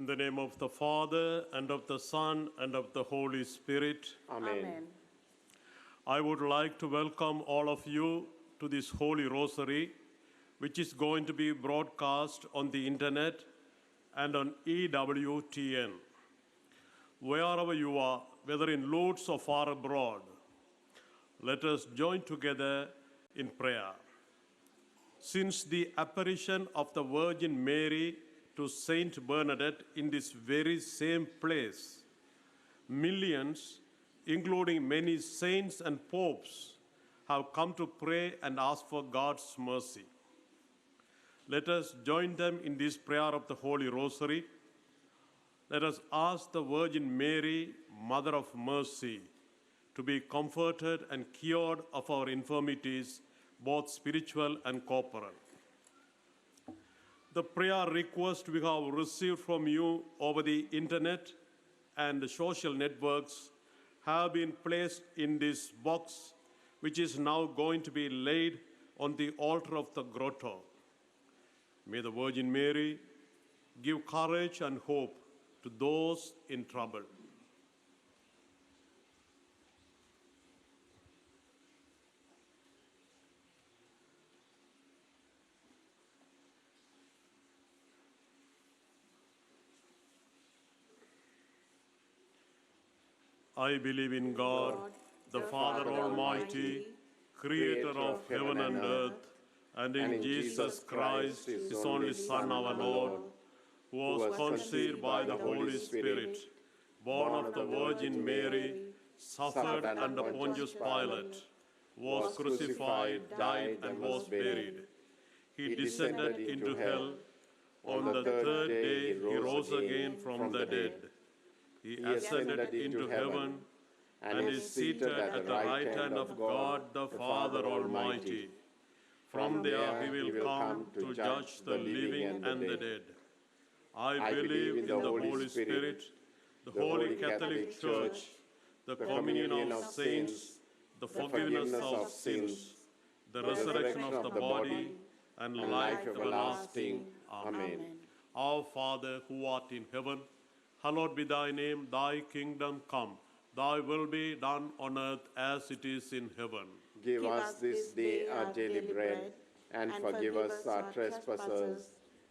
In the name of the Father, and of the Son, and of the Holy Spirit. Amen. I would like to welcome all of you to this Holy Rosary, which is going to be broadcast on the internet and on EWTN. Wherever you are, whether in Lourdes or far abroad, let us join together in prayer. Since the apparition of the Virgin Mary to Saint Bernadette in this very same place, millions, including many saints and popes, have come to pray and ask for God's mercy. Let us join them in this prayer of the Holy Rosary. Let us ask the Virgin Mary, Mother of Mercy, to be comforted and cured of our infirmities, both spiritual and corporal. The prayer request we have received from you over the internet and the social networks have been placed in this box, which is now going to be laid on the altar of the grotto. May the Virgin Mary give courage and hope to those in trouble. I believe in God, the Father Almighty, creator of heaven and earth, and in Jesus Christ, his only Son, our Lord, who was conceived by the Holy Spirit, born of the Virgin Mary, suffered under Pontius Pilate, was crucified, died, and was buried. He descended into hell. On the third day, he rose again from the dead. He ascended into heaven and is seated at the right hand of God the Father Almighty. From there he will come to judge the living and the dead. I believe in the Holy Spirit, the Holy Catholic Church, the communion of saints, the forgiveness of sins, the resurrection of the body, and life everlasting. Amen. Our Father, who art in heaven, hallowed be thy name, thy kingdom come. Thy will be done on earth as it is in heaven. Give us this day our daily bread, and forgive us our trespasses,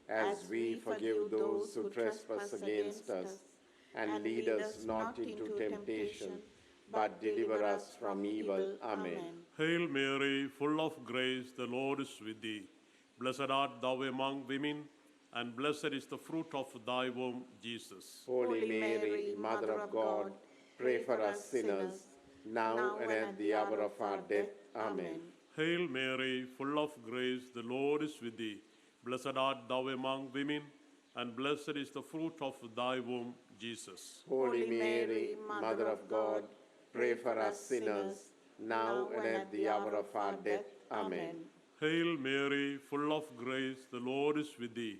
as we forgive those who trespass against us. And lead us not into temptation, but deliver us from evil. Amen. Hail Mary, full of grace, the Lord is with thee. Blessed art thou among women, and blessed is the fruit of thy womb, Jesus. Holy Mary, Mother of God, pray for us sinners, now and at the hour of our death. Amen. Hail Mary, full of grace, the Lord is with thee. Blessed art thou among women, and blessed is the fruit of thy womb, Jesus. Holy Mary, Mother of God, pray for us sinners, now and at the hour of our death. Amen. Hail Mary, full of grace, the Lord is with thee.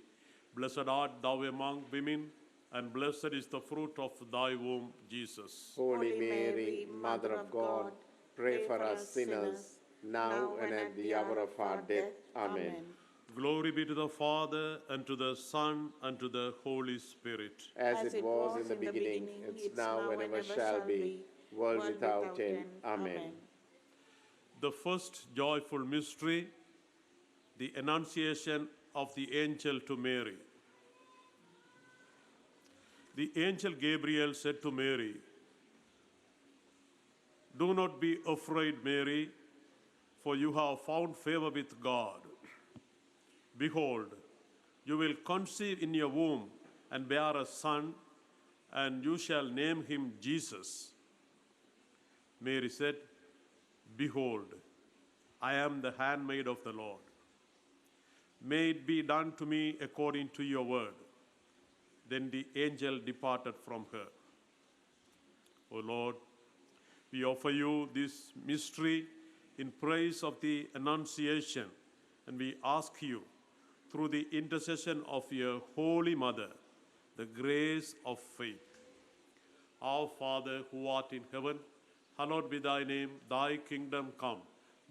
Blessed art thou among women, and blessed is the fruit of thy womb, Jesus. Holy Mary, Mother of God, pray for us sinners, now and at the hour of our death. Amen. Glory be to the Father, and to the Son, and to the Holy Spirit. As it was in the beginning, it's now and ever shall be, world without end. Amen. The first joyful mystery, the Annunciation of the angel to Mary. The angel Gabriel said to Mary, "Do not be afraid, Mary, for you have found favor with God. Behold, you will conceive in your womb and bear a son, and you shall name him Jesus." Mary said, "Behold, I am the handmaid of the Lord. May it be done to me according to your word." Then the angel departed from her. O Lord, we offer you this mystery in praise of the Annunciation, and we ask you, through the intercession of your Holy Mother, the grace of faith. Our Father, who art in heaven, hallowed be thy name, thy kingdom come.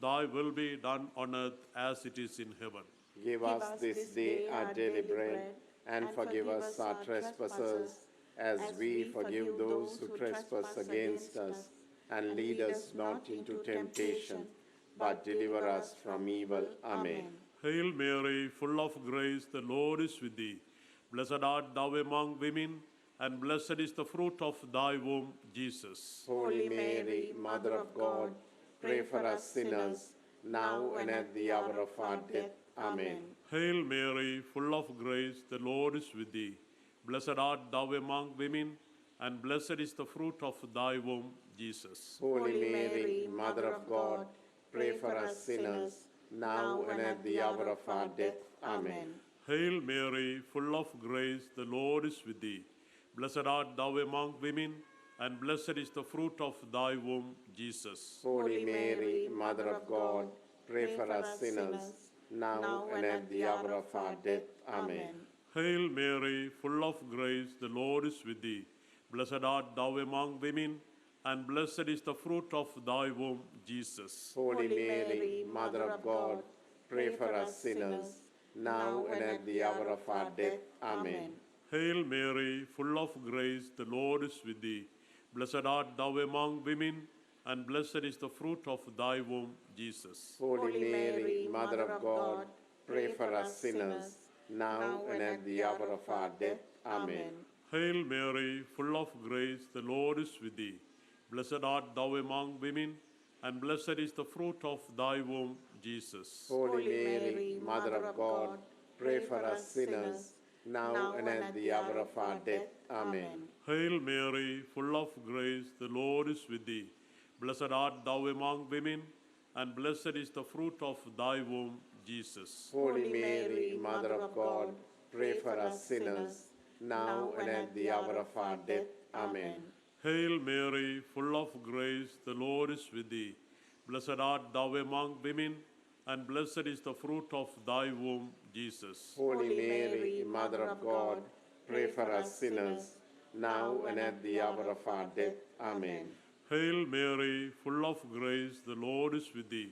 Thy will be done on earth as it is in heaven. Give us this day our daily bread, and forgive us our trespasses, as we forgive those who trespass against us. And lead us not into temptation, but deliver us from evil. Amen. Hail Mary, full of grace, the Lord is with thee. Blessed art thou among women, and blessed is the fruit of thy womb, Jesus. Holy Mary, Mother of God, pray for us sinners, now and at the hour of our death. Amen. Hail Mary, full of grace, the Lord is with thee. Blessed art thou among women, and blessed is the fruit of thy womb, Jesus. Holy Mary, Mother of God, pray for us sinners, now and at the hour of our death. Amen. Hail Mary, full of grace, the Lord is with thee. Blessed art thou among women, and blessed is the fruit of thy womb, Jesus. Holy Mary, Mother of God, pray for us sinners, now and at the hour of our death. Amen. Hail Mary, full of grace, the Lord is with thee. Blessed art thou among women, and blessed is the fruit of thy womb, Jesus. Holy Mary, Mother of God, pray for us sinners, now and at the hour of our death. Amen. Hail Mary, full of grace, the Lord is with thee. Blessed art thou among women, and blessed is the fruit of thy womb, Jesus. Holy Mary, Mother of God, pray for us sinners, now and at the hour of our death. Amen. Hail Mary, full of grace, the Lord is with thee. Blessed art thou among women, and blessed is the fruit of thy womb, Jesus. Holy Mary, Mother of God, pray for us sinners, now and at the hour of our death. Amen. Hail Mary, full of grace, the Lord is with thee. Blessed art thou among women, and blessed is the fruit of thy womb, Jesus. Holy Mary, Mother of God, pray for us sinners, now and at the hour of our death. Amen. Hail Mary, full of grace, the Lord is with thee. Blessed art thou among women, and blessed is the fruit of thy womb, Jesus. Holy Mary, Mother of God, pray for us sinners, now and at the hour of our death. Amen. Hail Mary, full of grace, the Lord is with thee.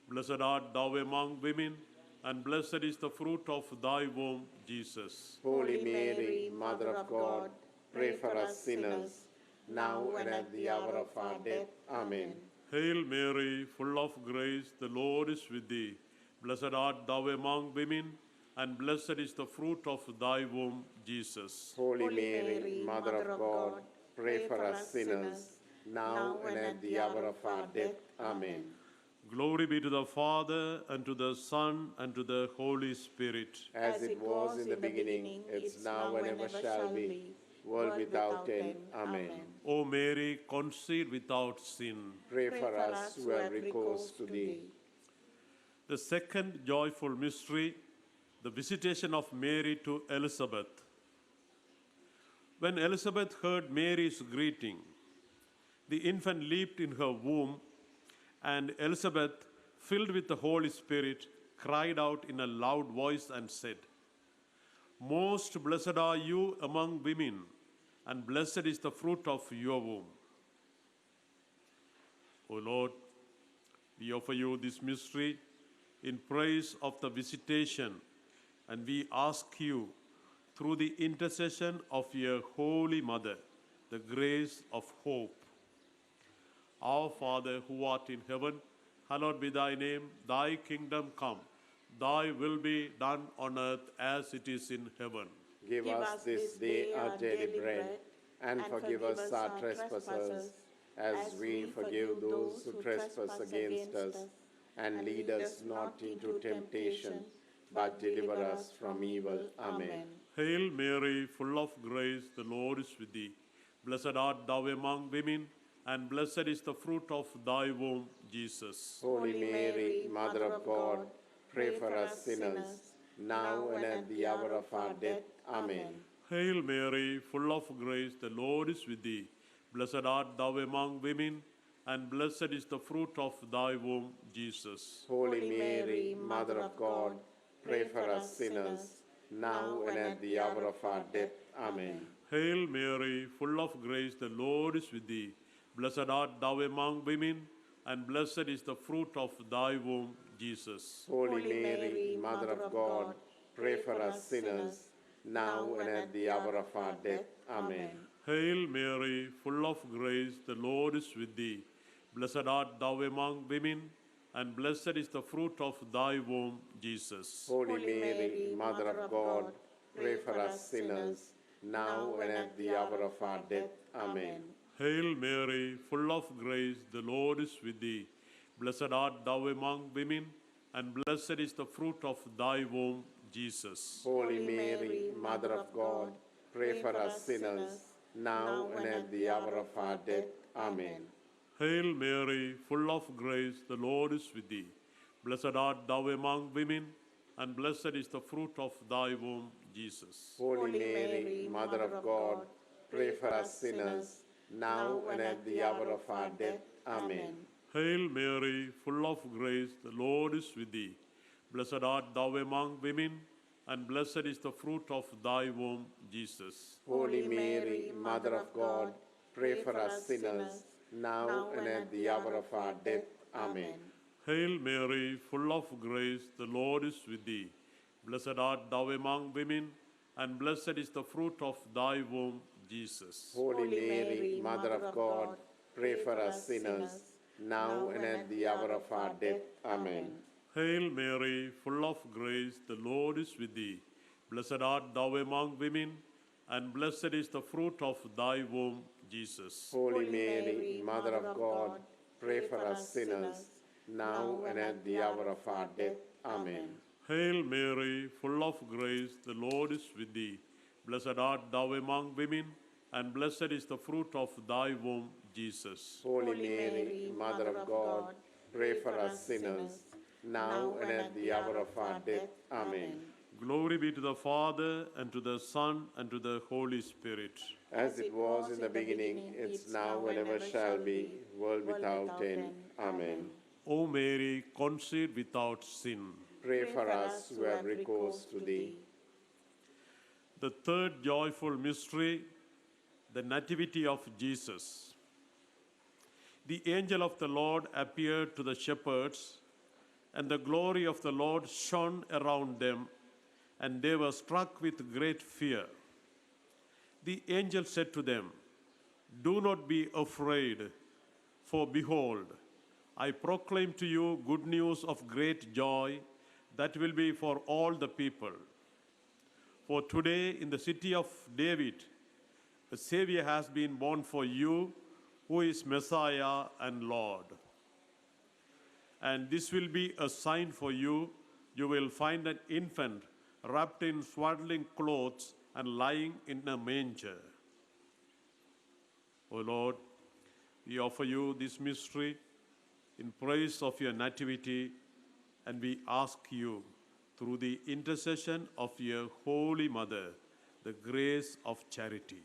Blessed art thou among women, and blessed is the fruit of thy womb, Jesus. Holy Mary, Mother of God, pray for us sinners, now and at the hour of our death. Amen. Hail Mary, full of grace, the Lord is with thee. Blessed art thou among women, and blessed is the fruit of thy womb, Jesus. Holy Mary, Mother of God, pray for us sinners, now and at the hour of our death. Amen. Glory be to the Father, and to the Son, and to the Holy Spirit. As it was in the beginning, it's now and ever shall be, world without end. Amen. O Mary, conceived without sin. Pray for us who have recourse to thee. The second joyful mystery, the visitation of Mary to Elizabeth. When Elizabeth heard Mary's greeting, the infant leaped in her womb, and Elizabeth, filled with the Holy Spirit, cried out in a loud voice and said, "Most blessed are you among women, and blessed is the fruit of your womb." O Lord, we offer you this mystery in praise of the visitation, and we ask you, through the intercession of your Holy Mother, the grace of hope. Our Father, who art in heaven, hallowed be thy name. Thy kingdom come. Thy will be done on earth as it is in heaven. Give us this day our daily bread, and forgive us our trespasses, as we forgive those who trespass against us. And lead us not into temptation, but deliver us from evil. Amen. Hail Mary, full of grace, the Lord is with thee. Blessed art thou among women, and blessed is the fruit of thy womb, Jesus. Holy Mary, Mother of God, pray for us sinners, now and at the hour of our death. Amen. Hail Mary, full of grace, the Lord is with thee. Blessed art thou among women, and blessed is the fruit of thy womb, Jesus. Holy Mary, Mother of God, pray for us sinners, now and at the hour of our death. Amen. Hail Mary, full of grace, the Lord is with thee. Blessed art thou among women, and blessed is the fruit of thy womb, Jesus. Holy Mary, Mother of God, pray for us sinners, now and at the hour of our death. Amen. Hail Mary, full of grace, the Lord is with thee. Blessed art thou among women, and blessed is the fruit of thy womb, Jesus. Holy Mary, Mother of God, pray for us sinners, now and at the hour of our death. Amen. Hail Mary, full of grace, the Lord is with thee. Blessed art thou among women, and blessed is the fruit of thy womb, Jesus. Holy Mary, Mother of God, pray for us sinners, now and at the hour of our death. Amen. Hail Mary, full of grace, the Lord is with thee. Blessed art thou among women, and blessed is the fruit of thy womb, Jesus. Holy Mary, Mother of God, pray for us sinners, now and at the hour of our death. Amen. Hail Mary, full of grace, the Lord is with thee. Blessed art thou among women, and blessed is the fruit of thy womb, Jesus. Holy Mary, Mother of God, pray for us sinners, now and at the hour of our death. Amen. Hail Mary, full of grace, the Lord is with thee. Blessed art thou among women, and blessed is the fruit of thy womb, Jesus. Holy Mary, Mother of God, pray for us sinners, now and at the hour of our death. Amen. Hail Mary, full of grace, the Lord is with thee. Blessed art thou among women, and blessed is the fruit of thy womb, Jesus. Holy Mary, Mother of God, pray for us sinners, now and at the hour of our death. Amen. Hail Mary, full of grace, the Lord is with thee. Blessed art thou among women, and blessed is the fruit of thy womb, Jesus. Holy Mary, Mother of God, pray for us sinners, now and at the hour of our death. Amen. Glory be to the Father, and to the Son, and to the Holy Spirit. As it was in the beginning, it's now and ever shall be, world without end. Amen. O Mary, conceived without sin. Pray for us who have recourse to thee. The third joyful mystery, the Nativity of Jesus. The angel of the Lord appeared to the shepherds, and the glory of the Lord shone around them, and they were struck with great fear. The angel said to them, "Do not be afraid, for behold, I proclaim to you good news of great joy that will be for all the people. For today in the city of David, a Savior has been born for you, who is Messiah and Lord. And this will be a sign for you. You will find an infant wrapped in swaddling clothes and lying in a manger." O Lord, we offer you this mystery in praise of your nativity, and we ask you, through the intercession of your Holy Mother, the grace of charity.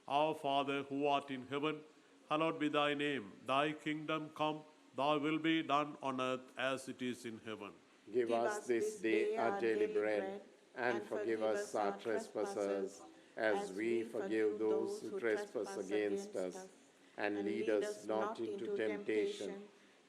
Our Father, who art in heaven, hallowed be thy name. Thy kingdom come, thy will be done on earth as it is in heaven. Give us this day our daily bread, and forgive us our trespasses, as we forgive those who trespass against us. And lead us not into temptation,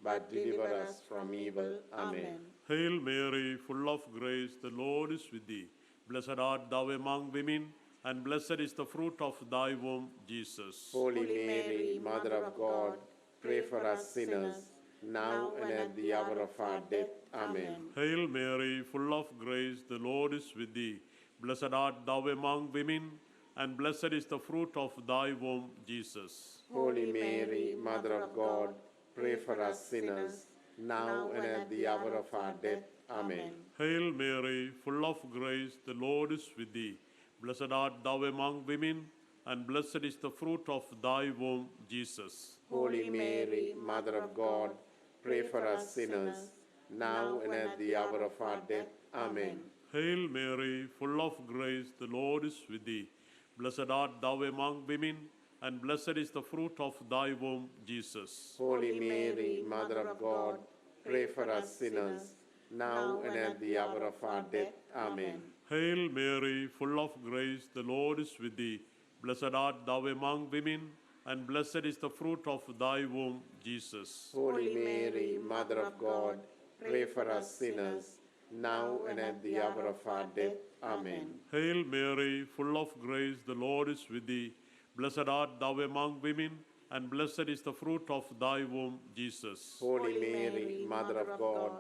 but deliver us from evil. Amen. Hail Mary, full of grace, the Lord is with thee. Blessed art thou among women, and blessed is the fruit of thy womb, Jesus. Holy Mary, Mother of God, pray for us sinners, now and at the hour of our death. Amen. Hail Mary, full of grace, the Lord is with thee. Blessed art thou among women, and blessed is the fruit of thy womb, Jesus. Holy Mary, Mother of God, pray for us sinners, now and at the hour of our death. Amen. Hail Mary, full of grace, the Lord is with thee. Blessed art thou among women, and blessed is the fruit of thy womb, Jesus. Holy Mary, Mother of God, pray for us sinners, now and at the hour of our death. Amen. Hail Mary, full of grace, the Lord is with thee. Blessed art thou among women, and blessed is the fruit of thy womb, Jesus. Holy Mary, Mother of God, pray for us sinners, now and at the hour of our death. Amen. Hail Mary, full of grace, the Lord is with thee. Blessed art thou among women, and blessed is the fruit of thy womb, Jesus. Holy Mary, Mother of God, pray for us sinners, now and at the hour of our death. Amen. Hail Mary, full of grace, the Lord is with thee. Blessed art thou among women, and blessed is the fruit of thy womb, Jesus. Holy Mary, Mother of God,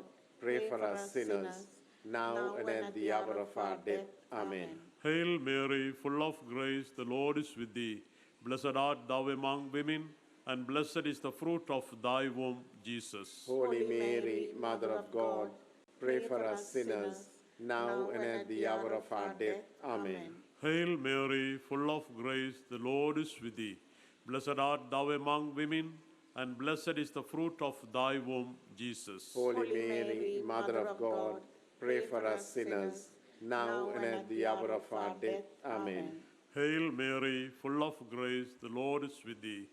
pray for us sinners, now and at the hour of our death. Amen. Hail Mary, full of grace, the Lord is with thee. Blessed art thou among women, and blessed is the fruit of thy womb, Jesus. Holy Mary, Mother of God, pray for us sinners, now and at the hour of our death. Amen. Hail Mary, full of grace, the Lord is with thee. Blessed art thou among women, and blessed is the fruit of thy womb, Jesus. Holy Mary, Mother of God, pray for us sinners, now and at the hour of our death. Amen. Hail Mary, full of grace, the Lord is with thee.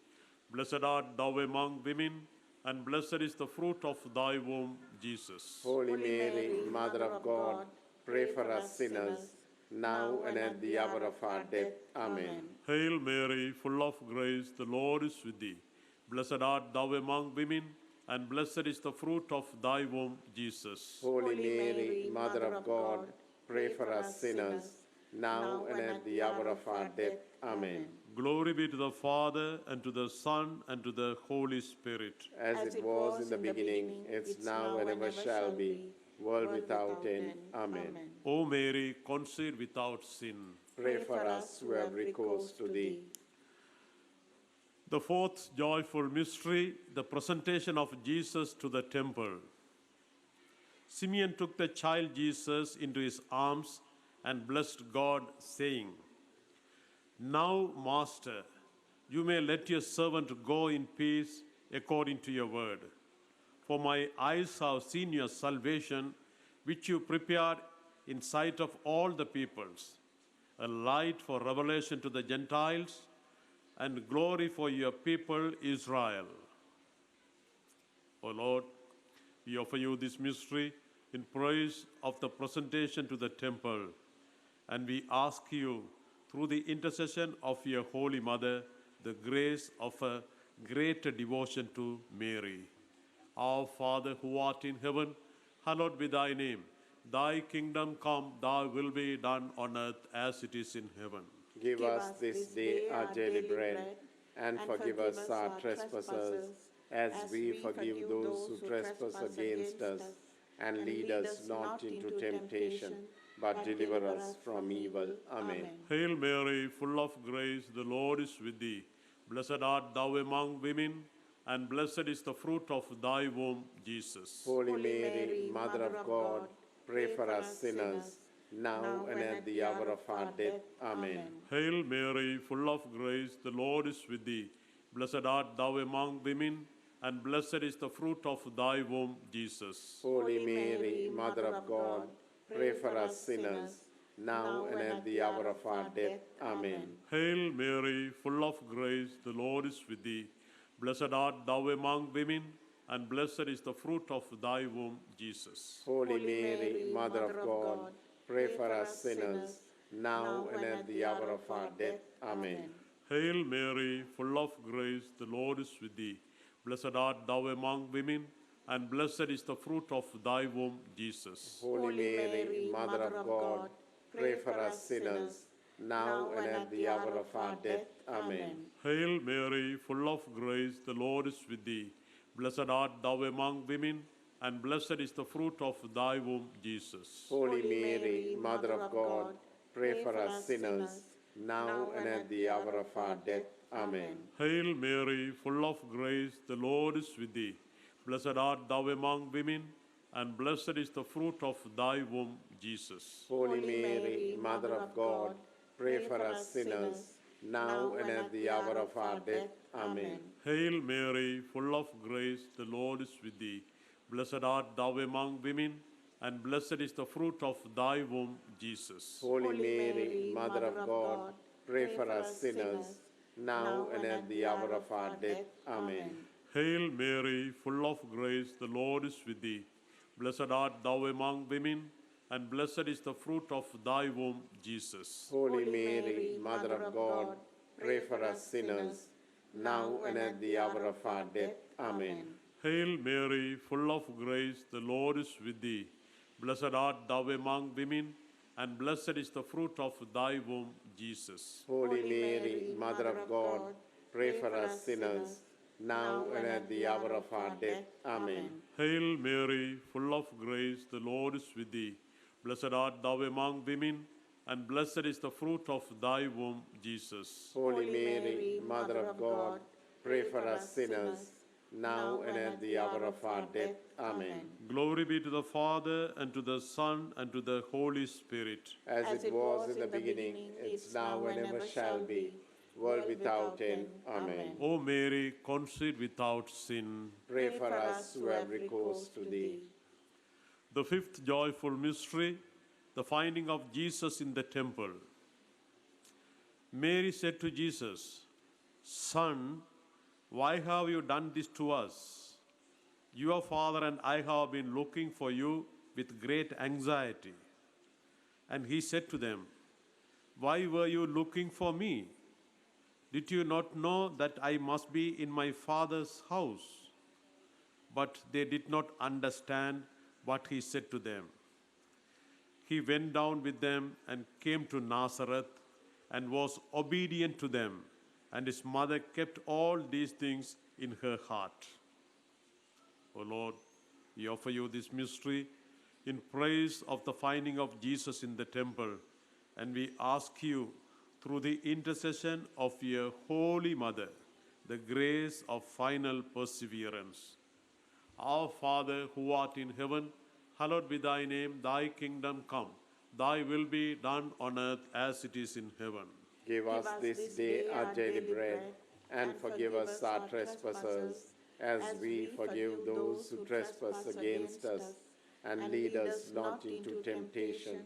Blessed art thou among women, and blessed is the fruit of thy womb, Jesus. Holy Mary, Mother of God, pray for us sinners, now and at the hour of our death. Amen. Hail Mary, full of grace, the Lord is with thee. Blessed art thou among women, and blessed is the fruit of thy womb, Jesus. Holy Mary, Mother of God, pray for us sinners, now and at the hour of our death. Amen. Glory be to the Father, and to the Son, and to the Holy Spirit. As it was in the beginning, it's now and ever shall be, world without end. Amen. O Mary, conceived without sin. Pray for us who have recourse to thee. The fourth joyful mystery, the presentation of Jesus to the temple. Simeon took the child Jesus into his arms and blessed God, saying, Now, Master, you may let your servant go in peace according to your word. For my eyes have seen your salvation, which you prepared in sight of all the peoples, a light for revelation to the Gentiles, and glory for your people Israel. O Lord, we offer you this mystery in praise of the presentation to the temple, and we ask you, through the intercession of your Holy Mother, the grace of a greater devotion to Mary. Our Father who art in heaven, hallowed be thy name. Thy kingdom come, thy will be done on earth as it is in heaven. Give us this day our daily bread, and forgive us our trespasses, as we forgive those who trespass against us. And lead us not into temptation, but deliver us from evil. Amen. Hail Mary, full of grace, the Lord is with thee. Blessed art thou among women, and blessed is the fruit of thy womb, Jesus. Holy Mary, Mother of God, pray for us sinners, now and at the hour of our death. Amen. Hail Mary, full of grace, the Lord is with thee. Blessed art thou among women, and blessed is the fruit of thy womb, Jesus. Holy Mary, Mother of God, pray for us sinners, now and at the hour of our death. Amen. Hail Mary, full of grace, the Lord is with thee. Blessed art thou among women, and blessed is the fruit of thy womb, Jesus. Holy Mary, Mother of God, pray for us sinners, now and at the hour of our death. Amen. Hail Mary, full of grace, the Lord is with thee. Blessed art thou among women, and blessed is the fruit of thy womb, Jesus. Holy Mary, Mother of God, pray for us sinners, now and at the hour of our death. Amen. Hail Mary, full of grace, the Lord is with thee. Blessed art thou among women, and blessed is the fruit of thy womb, Jesus. Holy Mary, Mother of God, pray for us sinners, now and at the hour of our death. Amen. Hail Mary, full of grace, the Lord is with thee. Blessed art thou among women, and blessed is the fruit of thy womb, Jesus. Holy Mary, Mother of God, pray for us sinners, now and at the hour of our death. Amen. Hail Mary, full of grace, the Lord is with thee. Blessed art thou among women, and blessed is the fruit of thy womb, Jesus. Holy Mary, Mother of God, pray for us sinners, now and at the hour of our death. Amen. Hail Mary, full of grace, the Lord is with thee. Blessed art thou among women, and blessed is the fruit of thy womb, Jesus. Holy Mary, Mother of God, pray for us sinners, now and at the hour of our death. Amen. Hail Mary, full of grace, the Lord is with thee. Blessed art thou among women, and blessed is the fruit of thy womb, Jesus. Holy Mary, Mother of God, pray for us sinners, now and at the hour of our death. Amen. Hail Mary, full of grace, the Lord is with thee. Blessed art thou among women, and blessed is the fruit of thy womb, Jesus. Holy Mary, Mother of God, pray for us sinners, now and at the hour of our death. Amen. Glory be to the Father, and to the Son, and to the Holy Spirit. As it was in the beginning, it's now and ever shall be, world without end. Amen. O Mary, conceived without sin. Pray for us who have recourse to thee. The fifth joyful mystery, the finding of Jesus in the temple. Mary said to Jesus, Son, why have you done this to us? Your father and I have been looking for you with great anxiety. And he said to them, Why were you looking for me? Did you not know that I must be in my Father's house? But they did not understand what he said to them. He went down with them and came to Nazareth and was obedient to them, and his mother kept all these things in her heart. O Lord, we offer you this mystery in praise of the finding of Jesus in the temple, and we ask you, through the intercession of your Holy Mother, the grace of final perseverance. Our Father, who art in heaven, hallowed be thy name, thy kingdom come. Thy will be done on earth as it is in heaven. Give us this day our daily bread, and forgive us our trespasses, as we forgive those who trespass against us. And lead us not into temptation,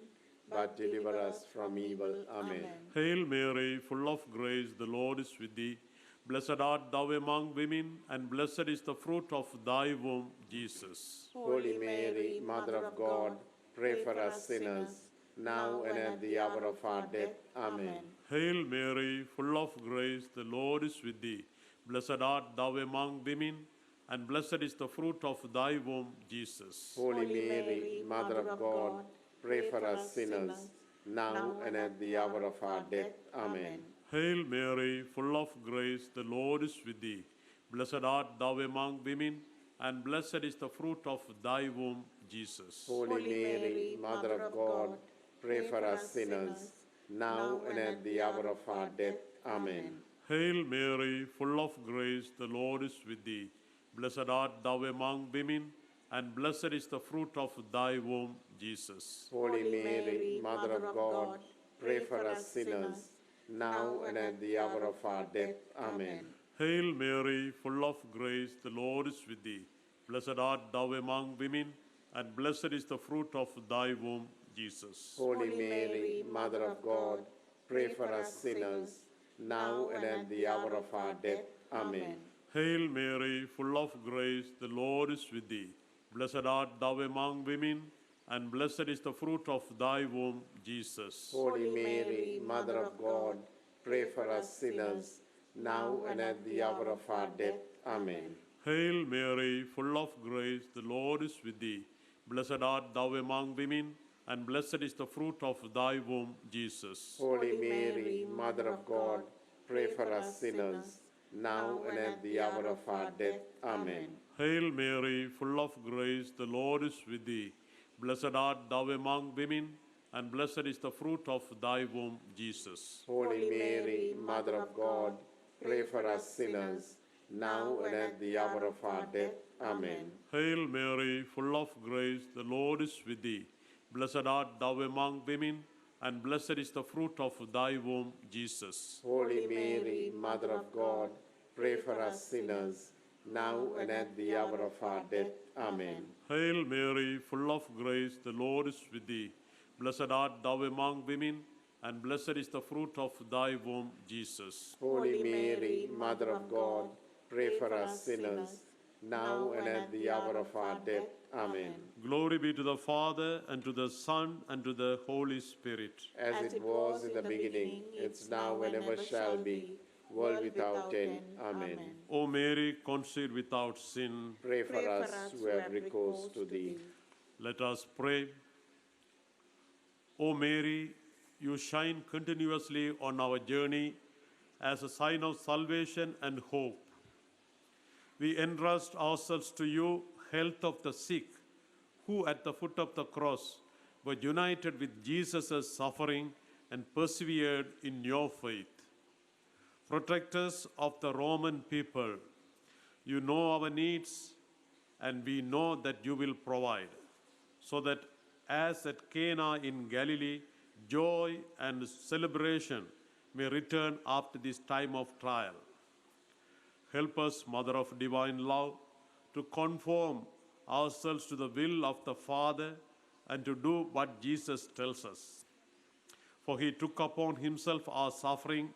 but deliver us from evil. Amen. Hail Mary, full of grace, the Lord is with thee. Blessed art thou among women, and blessed is the fruit of thy womb, Jesus. Holy Mary, Mother of God, pray for us sinners, now and at the hour of our death. Amen. Hail Mary, full of grace, the Lord is with thee. Blessed art thou among women, and blessed is the fruit of thy womb, Jesus. Holy Mary, Mother of God, pray for us sinners, now and at the hour of our death. Amen. Hail Mary, full of grace, the Lord is with thee. Blessed art thou among women, and blessed is the fruit of thy womb, Jesus. Holy Mary, Mother of God, pray for us sinners, now and at the hour of our death. Amen. Hail Mary, full of grace, the Lord is with thee. Blessed art thou among women, and blessed is the fruit of thy womb, Jesus. Holy Mary, Mother of God, pray for us sinners, now and at the hour of our death. Amen. Hail Mary, full of grace, the Lord is with thee. Blessed art thou among women, and blessed is the fruit of thy womb, Jesus. Holy Mary, Mother of God, pray for us sinners, now and at the hour of our death. Amen. Hail Mary, full of grace, the Lord is with thee. Blessed art thou among women, and blessed is the fruit of thy womb, Jesus. Holy Mary, Mother of God, pray for us sinners, now and at the hour of our death. Amen. Hail Mary, full of grace, the Lord is with thee. Blessed art thou among women, and blessed is the fruit of thy womb, Jesus. Holy Mary, Mother of God, pray for us sinners, now and at the hour of our death. Amen. Hail Mary, full of grace, the Lord is with thee. Blessed art thou among women, and blessed is the fruit of thy womb, Jesus. Holy Mary, Mother of God, pray for us sinners, now and at the hour of our death. Amen. Hail Mary, full of grace, the Lord is with thee. Blessed art thou among women, and blessed is the fruit of thy womb, Jesus. Holy Mary, Mother of God, pray for us sinners, now and at the hour of our death. Amen. Hail Mary, full of grace, the Lord is with thee. Blessed art thou among women, and blessed is the fruit of thy womb, Jesus. Holy Mary, Mother of God, pray for us sinners, now and at the hour of our death. Amen. Glory be to the Father, and to the Son, and to the Holy Spirit. As it was in the beginning, it's now and ever shall be, world without end. Amen. O Mary, conceived without sin, Pray for us who have recourse to thee. let us pray. O Mary, you shine continuously on our journey as a sign of salvation and hope. We entrust ourselves to you, health of the sick, who at the foot of the cross were united with Jesus' suffering and persevered in your faith. Protectors of the Roman people, you know our needs, and we know that you will provide, so that as at Cana in Galilee, joy and celebration may return after this time of trial. Help us, Mother of Divine Love, to conform ourselves to the will of the Father and to do what Jesus tells us. For he took upon himself our suffering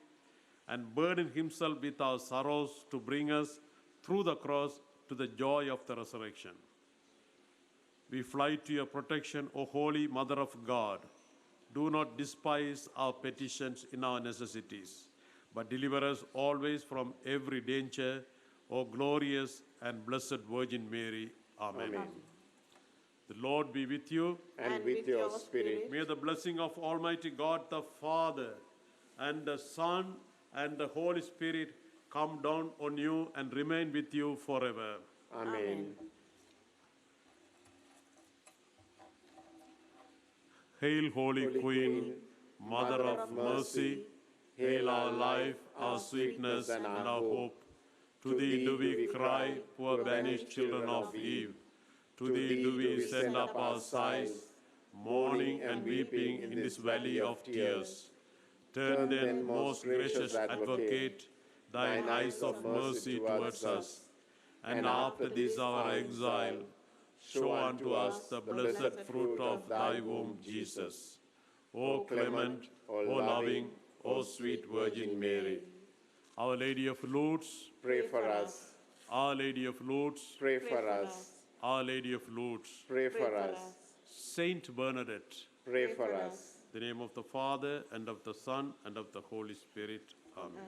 and burdened himself with our sorrows to bring us through the cross to the joy of the resurrection. We fly to your protection, O Holy Mother of God. Do not despise our petitions in our necessities, but deliver us always from every danger, O glorious and blessed Virgin Mary. Amen. Amen. The Lord be with you. And with your spirit. May the blessing of Almighty God, the Father, and the Son, and the Holy Spirit come down on you and remain with you forever. Amen. Hail, Holy Holy Queen, Mother of Mercy, hail our life, our sweetness, and our hope. To thee do we cry, poor banished children of Eve. To thee do we send up our sighs, mourning and weeping in this valley of tears. Turn then, most gracious Advocate, thine eyes of mercy towards us, and after this our exile, show unto us the blessed fruit of thy womb, Jesus. O clement, O loving, O sweet Virgin Mary. Our Lady of Lourdes, Pray for us. Our Lady of Lourdes, Pray for us. Our Lady of Lourdes, Pray for us. Saint Bernadette. Pray for us. In the name of the Father, and of the Son, and of the Holy Spirit. Amen.